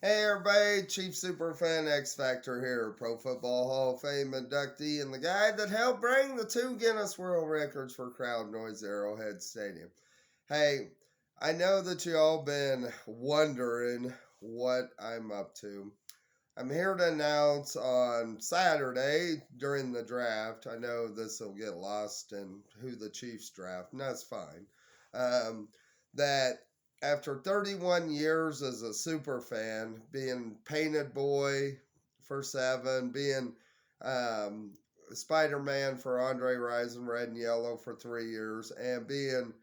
Hey everybody, Chief Superfan Xfactor here, Pro Football Hall of Fame inductee and the guy that helped bring the two Guinness World Records for crowd noise at Arrowhead Stadium. Hey, I know that you all been wondering what I'm up to. I'm here to announce on Saturday during the draft. I know this will get lost in who the Chiefs draft, and that's fine. Um, that after 31 years as a super fan, being painted boy for seven, being um, Spider Man for Andre Rison, red and yellow for 3 years, and being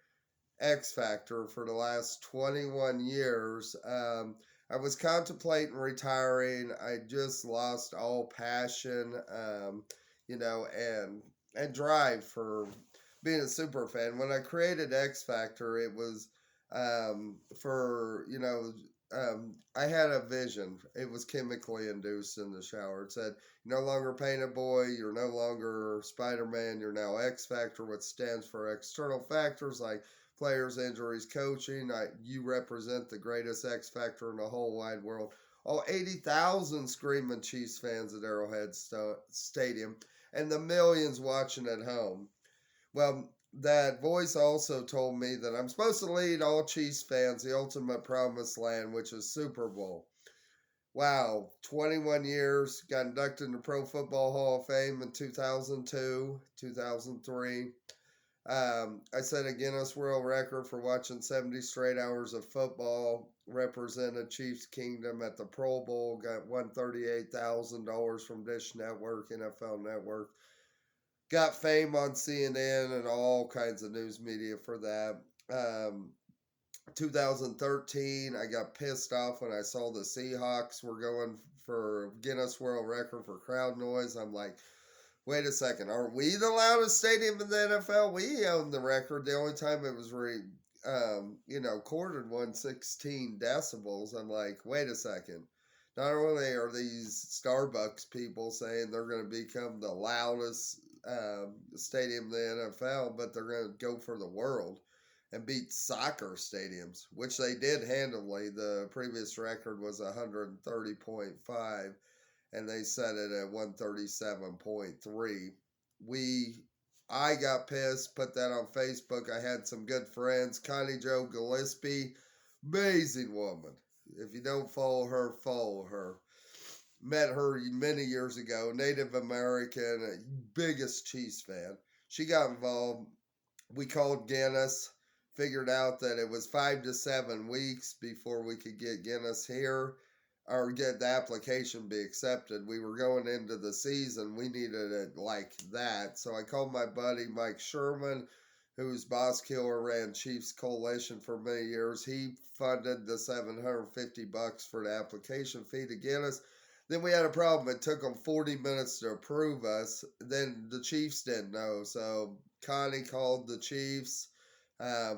X Factor for the last 21 years. I was contemplating retiring. I just lost all passion, and drive for being a super fan. When I created X Factor, it was I had a vision. It was chemically induced in the shower. It said, "You're no longer Painted Boy. You're no longer Spider Man. You're now X Factor," which stands for external factors like players, injuries, coaching. You represent the greatest X Factor in the whole wide world. All 80,000 screaming Chiefs fans at Arrowhead Stadium and the millions watching at home. Well, that voice also told me that I'm supposed to lead all Chiefs fans the ultimate promised land, which is Super Bowl. Wow, 21 years, got inducted in the Pro Football Hall of Fame in 2002, 2003. I set a Guinness World Record for watching 70 straight hours of football. Represented Chiefs Kingdom at the Pro Bowl. Got $138,000 from Dish Network, NFL Network. Got fame on CNN and all kinds of news media for that. Um, 2013, I got pissed off when I saw the Seahawks were going for Guinness World Record for crowd noise. I'm like, wait a second, are we the loudest stadium in the NFL? We own the record. The only time it was quartered 116 decibels. I'm like, wait a second. Not only are these Starbucks people saying they're going to become the loudest stadium in the NFL, but they're going to go for the world and beat soccer stadiums, which they did handily. The previous record was 130.5 and they set it at 137.3. We I got pissed, put that on Facebook. I had some good friends. Connie Joe Gillespie, amazing woman. If you don't follow her, follow her. Met her many years ago, Native American, biggest Chiefs fan. She got involved. We called Guinness, figured out that it was 5 to 7 weeks before we could get Guinness here or get the application be accepted. We were going into the season. We needed it like that. So I called my buddy Mike Sherman, whose boss killer ran Chiefs Coalition for many years. He funded the $750 for the application fee to Guinness. Then we had a problem. It took them 40 minutes to approve us. Then the Chiefs didn't know. So Connie called the Chiefs.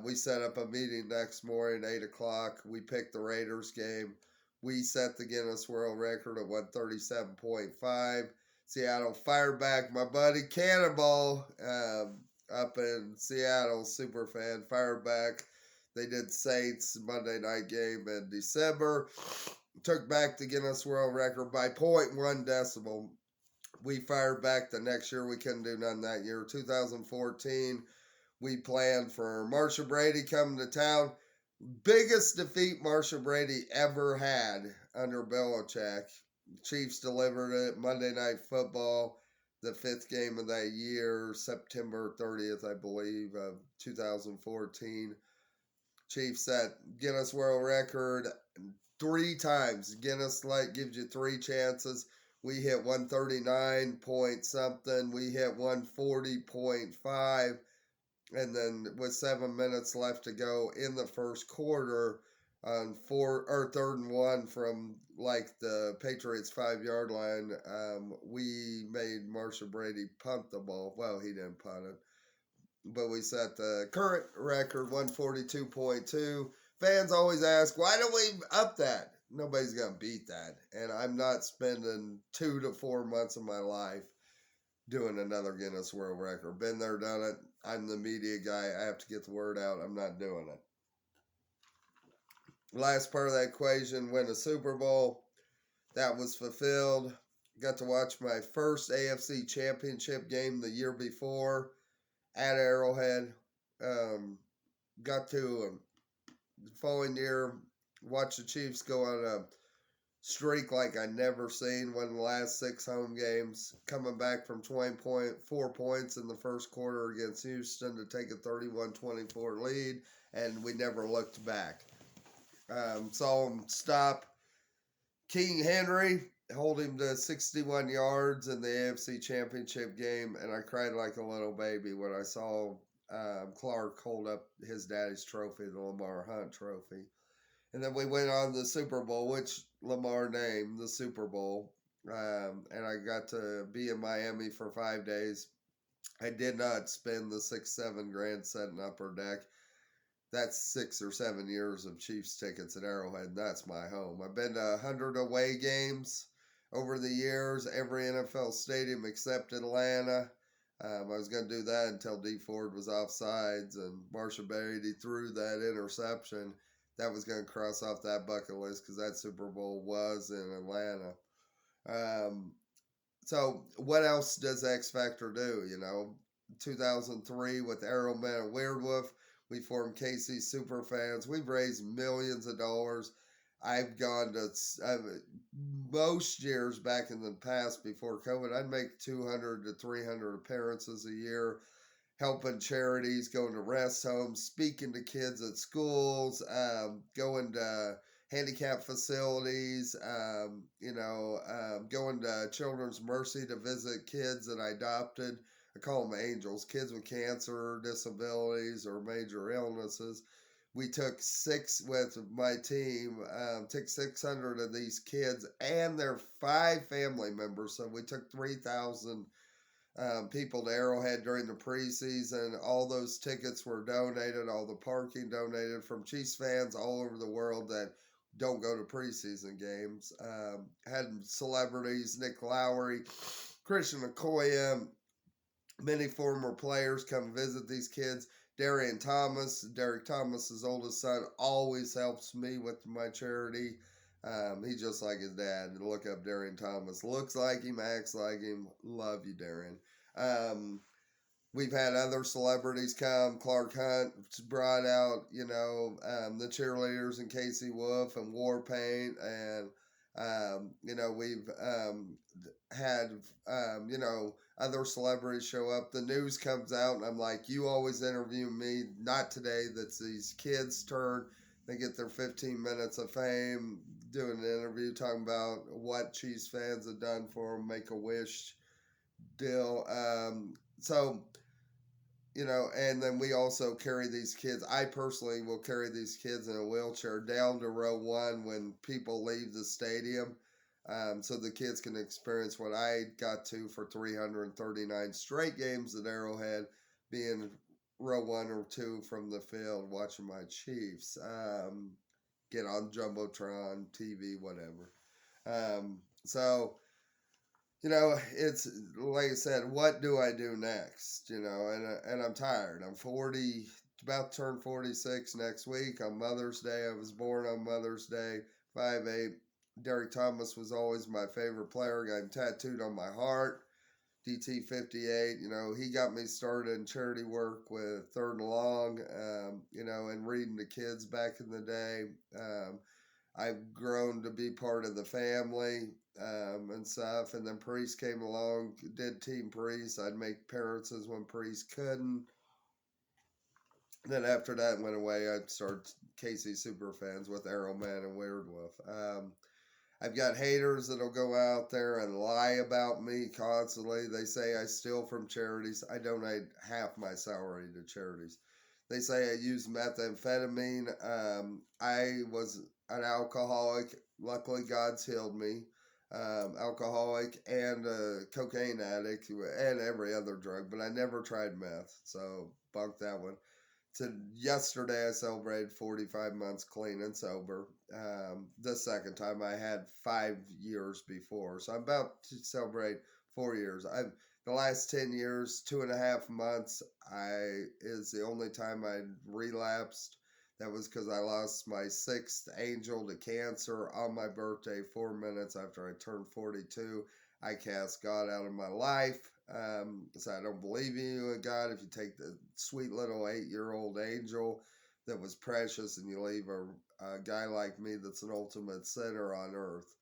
We set up a meeting next morning, 8 o'clock. We picked the Raiders game. We set the Guinness World Record at 137.5. Seattle fired back. My buddy Cannonball up in Seattle, super fan, fired back. They did Saints Monday night game in December. Took back the Guinness World Record by zero point 0.1 decibel. We fired back the next year. We couldn't do none that year. 2014, we planned for Marcia Brady coming to town. Biggest defeat Marcia Brady ever had under Belichick. Chiefs delivered it. Monday Night Football, the fifth game of that year, September 30th, I believe, of 2014. Chiefs set Guinness World Record 3 times. Guinness gives you 3 chances. We hit 139 point something. We hit 140.5. And then with 7 minutes left to go in the first quarter, on third and one from like the Patriots 5 yard line, we made Marshall Brady punt the ball. Well, he didn't punt it, but we set the current record 142.2. Fans always ask, why don't we up that? Nobody's gonna beat that, and I'm not spending 2 to 4 months of my life doing another Guinness World Record. Been there, done it. I'm the media guy. I have to get the word out. I'm not doing it. last part of that equation, win a Super Bowl. That was fulfilled. Got to watch my first AFC Championship game the year before at Arrowhead. Got to the following year watch the Chiefs go on a streak like I never seen. One of the last 6 home games, coming back from 20.4 points in the first quarter against Houston to take a 31-24 lead, and we never looked back. Saw him stop King Henry, hold him to 61 yards in the AFC Championship game, and I cried like a little baby when I saw Clark hold up his daddy's trophy, the Lamar Hunt trophy. And then we went on the Super Bowl, which Lamar named the Super Bowl. And I got to be in Miami for 5 days. I did not spend the 6-7 grand setting upper deck. That's 6 or 7 years of Chiefs tickets at Arrowhead. And that's my home. I've been to 100 away games over the years, every NFL stadium except Atlanta. I was going to do that until D Ford was offsides and Marsha Beatty threw that interception. That was going to cross off that bucket list because that Super Bowl was in Atlanta. So what else does X Factor do? 2003 with Arrowman and Weirdwolf, we formed KC Superfans. We've raised millions of dollars. I've gone to most years back in the past before COVID, I'd make 200 to 300 appearances a year, helping charities, going to rest homes, speaking to kids at schools, going to handicap facilities, going to Children's Mercy to visit kids that I adopted. I call them angels, kids with cancer, disabilities, or major illnesses. We took with my team, took 600 of these kids and their 5 family members. So we took 3,000 people to Arrowhead during the preseason. All those tickets were donated, all the parking donated from Chiefs fans all over the world that don't go to preseason games. Had celebrities, Nick Lowry, Christian Okoye, many former players come visit these kids. Derek Thomas's oldest son, always helps me with my charity. He's just like his dad. Look up Darian Thomas. Looks like him, acts like him. Love you, Darian. We've had other celebrities come. Clark Hunt brought out, the cheerleaders and Casey Wolf and Warpaint. And, we've had, other celebrities show up. The news comes out, and I'm like, you always interview me. Not today. That's these kids' turn. They get their 15 minutes of fame, doing an interview talking about what Chiefs fans have done for them, Make-A-Wish deal. And then we also carry these kids. I personally will carry these kids in a wheelchair down to row 1 when people leave the stadium. So the kids can experience what I got to for 339 straight games at Arrowhead, being row 1 or 2 from the field, watching my Chiefs. Get on Jumbotron, TV, whatever. It's like I said, what do I do next? And I'm tired. I'm 40, about to turn 46 next week on Mother's Day. I was born on Mother's Day, 5'8". Derek Thomas was always my favorite player. Got him tattooed on my heart. DT 58, he got me started in charity work with Third and Long, and reading to kids back in the day. I've grown to be part of the family and stuff. And then Priest came along, did Team Priest. I'd make appearances when Priest couldn't. Then after that went away, I'd start KC Superfans with Arrowman and Weirdwolf. I've got haters that'll go out there and lie about me constantly. They say I steal from charities. I donate half my salary to charities. They say I use methamphetamine. I was an alcoholic. Luckily, God's healed me. Alcoholic and a cocaine addict and every other drug, but I never tried meth, so bunk that one. Yesterday I celebrated 45 months clean and sober. The second time I had 5 years before, so I'm about to celebrate 4 years. The last 10 years, 2.5 months, is the only time I relapsed. That was because I lost my sixth angel to cancer on my birthday, 4 minutes after I turned 42. I cast God out of my life. So I don't believe in you, God. If you take the sweet little 8-year-old angel that was precious and you leave a guy like me that's an ultimate sinner on earth,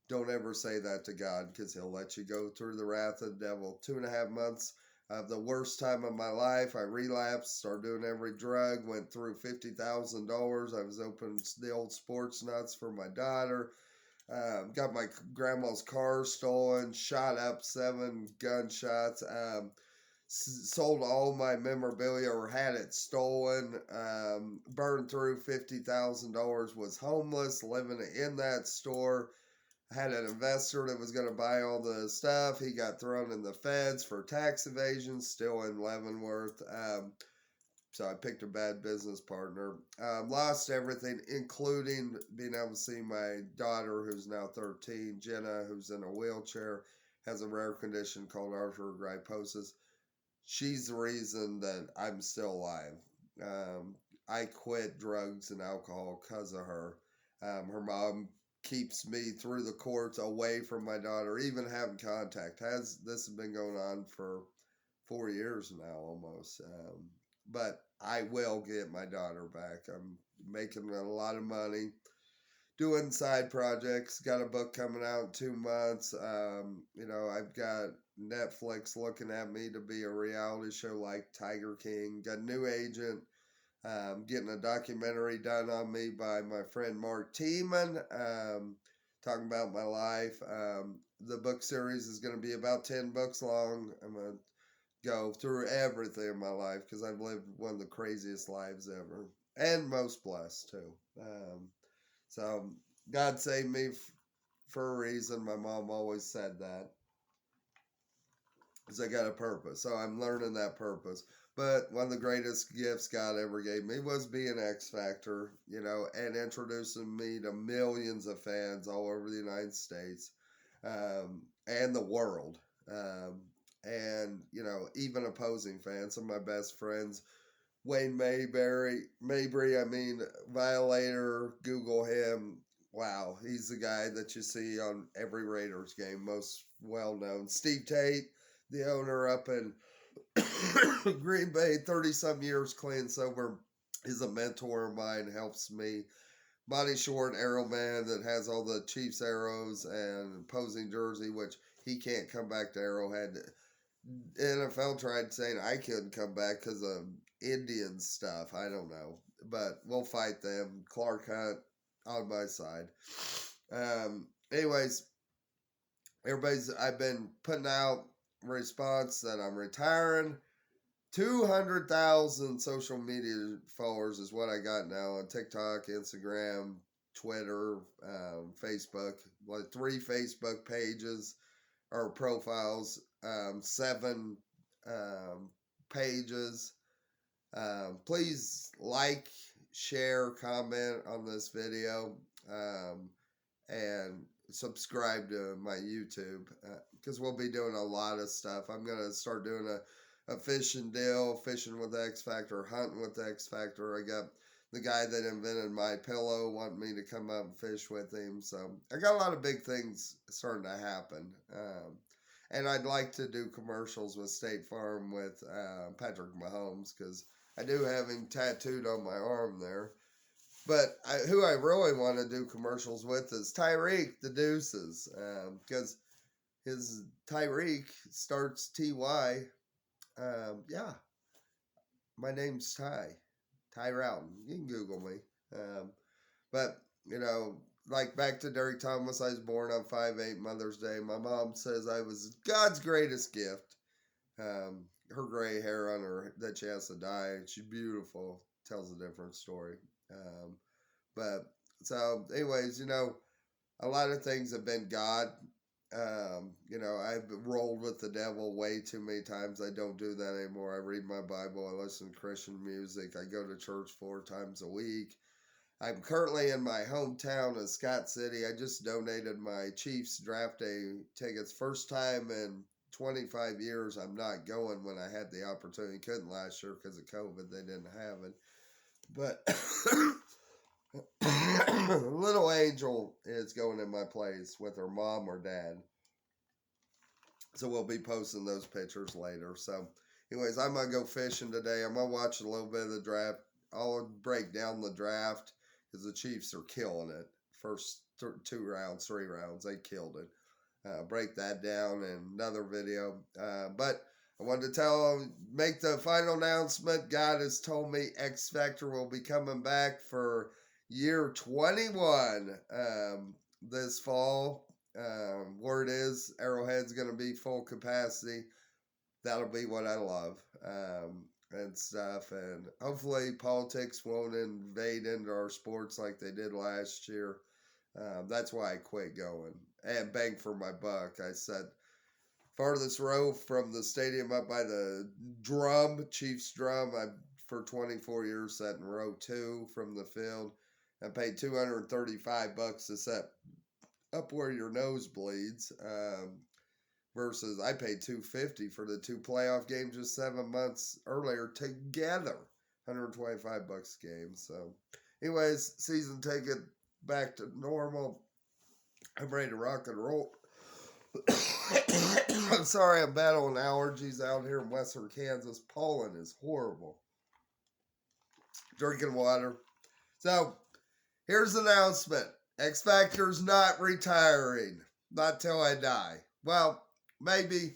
don't ever say that to God, because he'll let you go through the wrath of the devil. 2.5 months of the worst time of my life. I relapsed, started doing every drug, went through $50,000. I was opening the old sports nuts for my daughter. Got my grandma's car stolen, shot up 7 gunshots. Sold all my memorabilia or had it stolen. Burned through $50,000. Was homeless, living in that store. I had an investor that was going to buy all the stuff. He got thrown in the feds for tax evasion, still in Leavenworth. So I picked a bad business partner. Lost everything, including being able to see my daughter, who's now 13, Jenna, who's in a wheelchair, has a rare condition called arthrogryposis. She's the reason that I'm still alive. I quit drugs and alcohol because of her. Her mom keeps me through the courts away from my daughter, even having contact. This has been going on for 4 years now almost. But I will get my daughter back. I'm making a lot of money doing side projects. Got a book coming out in 2 months. I've got Netflix looking at me to be a reality show like Tiger King. Got a new agent. Getting a documentary done on me by my friend Mark Tiemann, talking about my life. The book series is going to be about 10 books long. I'm going to go through everything in my life because I've lived one of the craziest lives ever and most blessed too. So God saved me for a reason. My mom always said that. Because I got a purpose. So I'm learning that purpose. But one of the greatest gifts God ever gave me was being X Factor, and introducing me to millions of fans all over the United States, and the world. And, even opposing fans. Some of my best friends, Wayne Mabry, Violator, Google him. Wow, he's the guy that you see on every Raiders game, most well known. Steve Tate, the owner up in Green Bay, 30 some years clean sober, is a mentor of mine, helps me. Body Short, Arrow Man, that has all the Chiefs arrows and opposing jersey, which he can't come back to Arrowhead. NFL tried saying I couldn't come back because of Indian stuff. I don't know. But we'll fight them. Clark Hunt on my side. Anyways, I've been putting out response that I'm retiring. 200,000 social media followers is what I got now on TikTok, Instagram, Twitter, Facebook. Like 3 Facebook pages or profiles, 7 pages. Please like, share, comment on this video, and subscribe to my YouTube, because we'll be doing a lot of stuff. I'm going to start doing a fishing deal, fishing with X Factor, hunting with X Factor. I got the guy that invented my pillow wanting me to come up and fish with him. So I got a lot of big things starting to happen. And I'd like to do commercials with State Farm with Patrick Mahomes, because I do have him tattooed on my arm there. But who I really want to do commercials with is Tyreek the Deuces, because his Tyreek starts TY. Yeah, my name's Ty Routon. You can Google me. But, like back to Derek Thomas, I was born on 5/8 Mother's Day. My mom says I was God's greatest gift. Her gray hair on her that she has to dye, she's beautiful. Tells a different story. But so, anyways, a lot of things have been God. I've rolled with the devil way too many times. I don't do that anymore. I read my Bible. I listen to Christian music. I go to church 4 times a week. I'm currently in my hometown of Scott City. I just donated my Chiefs draft day tickets. First time in 25 years I'm not going when I had the opportunity. Couldn't last year because of COVID. They didn't have it. But little Angel is going in my place with her mom or dad. So we'll be posting those pictures later. So, anyways, I'm going to go fishing today. I'm going to watch a little bit of the draft. I'll break down the draft because the Chiefs are killing it. First 2 rounds, 3 rounds, they killed it. Break that down in another video. But I wanted to make the final announcement. God has told me X Factor will be coming back for year 21 this fall. Word is Arrowhead's going to be full capacity. That'll be what I love and stuff. And hopefully politics won't invade into our sports like they did last year. That's why I quit going and bang for my buck. I said farthest row from the stadium up by the Chiefs drum. I for 24 years sat in row 2 from the field. I paid $235 to set up where your nose bleeds. Versus I paid $250 for the 2 playoff games just 7 months earlier together. $125 a game. So, anyways, season ticket back to normal. I'm ready to rock and roll. I'm sorry, I'm battling allergies out here in western Kansas. Pollen is horrible. Drinking water. So, here's the announcement. X Factor's not retiring. Not till I die. Well, maybe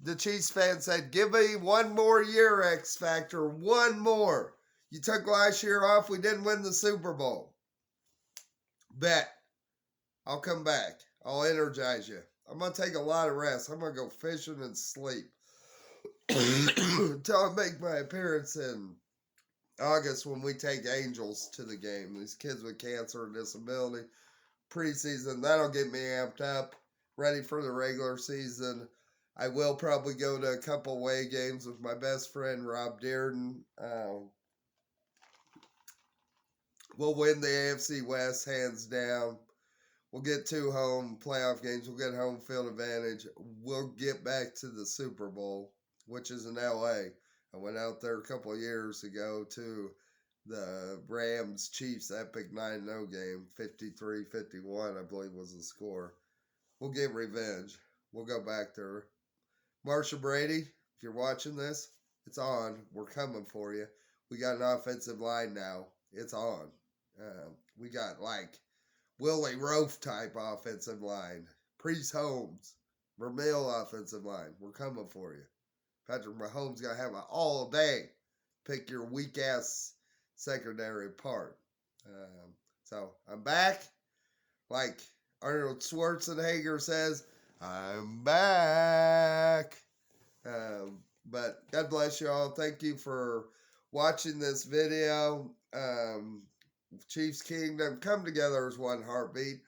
the Chiefs fan said, give me 1 more year, X Factor. 1 more. You took last year off. We didn't win the Super Bowl. Bet. I'll come back. I'll energize you. I'm going to take a lot of rest. I'm going to go fishing and sleep until I make my appearance in August when we take Angels to the game. These kids with cancer and disability. Preseason, that'll get me amped up, ready for the regular season. I will probably go to a couple away games with my best friend, Rob Dearden. We'll win the AFC West hands down. We'll get 2 home playoff games. We'll get home field advantage. We'll get back to the Super Bowl, which is in L.A. I went out there a couple of years ago to the Rams-Chiefs epic 9-0 game. 53-51, I believe, was the score. We'll get revenge. We'll go back there. Marsha Brady, if you're watching this, it's on. We're coming for you. We got an offensive line now. It's on. We got like Willie Roaf type offensive line. Priest Holmes. Vermeil offensive line. We're coming for you. Patrick Mahomes got to have an all day. Pick your weak ass secondary apart. So I'm back. Like Arnold Schwarzenegger says, I'm back. But God bless you all. Thank you for watching this video. Chiefs Kingdom come together as one heartbeat.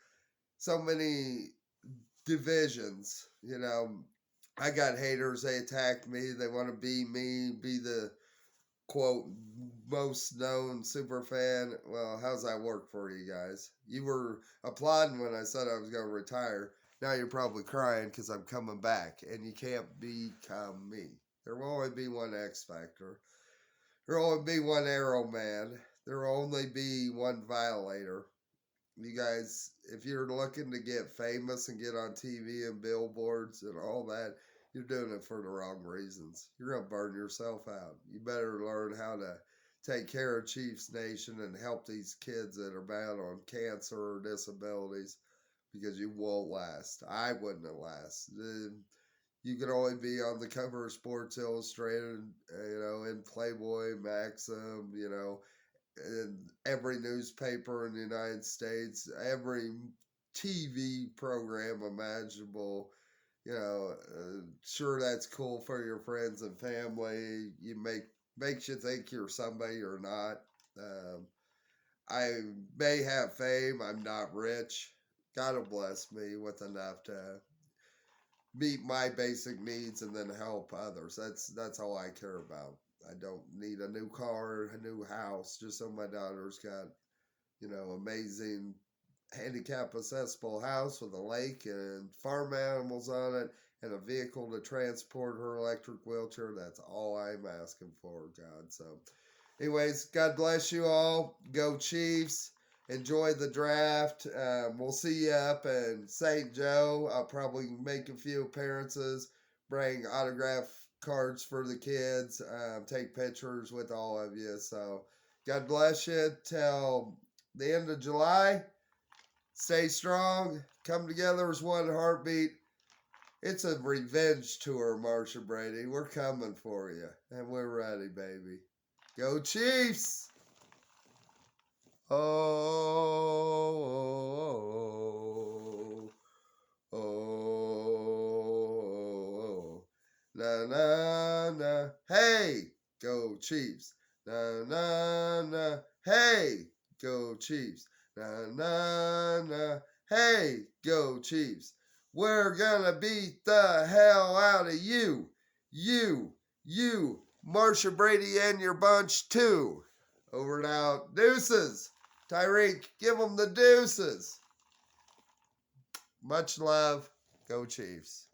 So many divisions, you know. I got haters. They attack me. They want to be me, be the quote most known super fan. Well, how's that work for you guys? You were applauding when I said I was going to retire. Now you're probably crying because I'm coming back, and you can't become me. There will only be one X Factor. There will only be one Arrow Man. There will only be one Violator. You guys, if you're looking to get famous and get on TV and billboards and all that, you're doing it for the wrong reasons. You're going to burn yourself out. You better learn how to take care of Chiefs Nation and help these kids that are battling cancer or disabilities because you won't last. I wouldn't have lasted. You can only be on the cover of Sports Illustrated, in Playboy, Maxim, in every newspaper in the United States, every TV program imaginable. Sure, that's cool for your friends and family. Makes you think you're somebody you're not. I may have fame. I'm not rich. God will bless me with enough to meet my basic needs and then help others. That's all I care about. I don't need a new car, a new house, just so my daughter's got, amazing handicap accessible house with a lake and farm animals on it and a vehicle to transport her electric wheelchair. That's all I'm asking for, God. So Anyways, God bless you all. Go Chiefs. Enjoy the draft. We'll see you up in St. Joe. I'll probably make a few appearances, bring autograph cards for the kids, take pictures with all of you. So, God bless you till the end of July. Stay strong. Come together as one heartbeat. It's a revenge tour, Marsha Brady. We're coming for you, and we're ready, baby. Go Chiefs! Oh, oh, oh, na na na. Hey, go Chiefs! Na na na. Hey, go Chiefs! Na na na. Hey, go Chiefs! We're gonna beat the hell out of you, you, Marsha Brady and your bunch too. Over and out. Deuces. Tyreek, give them the deuces. Much love. Go Chiefs.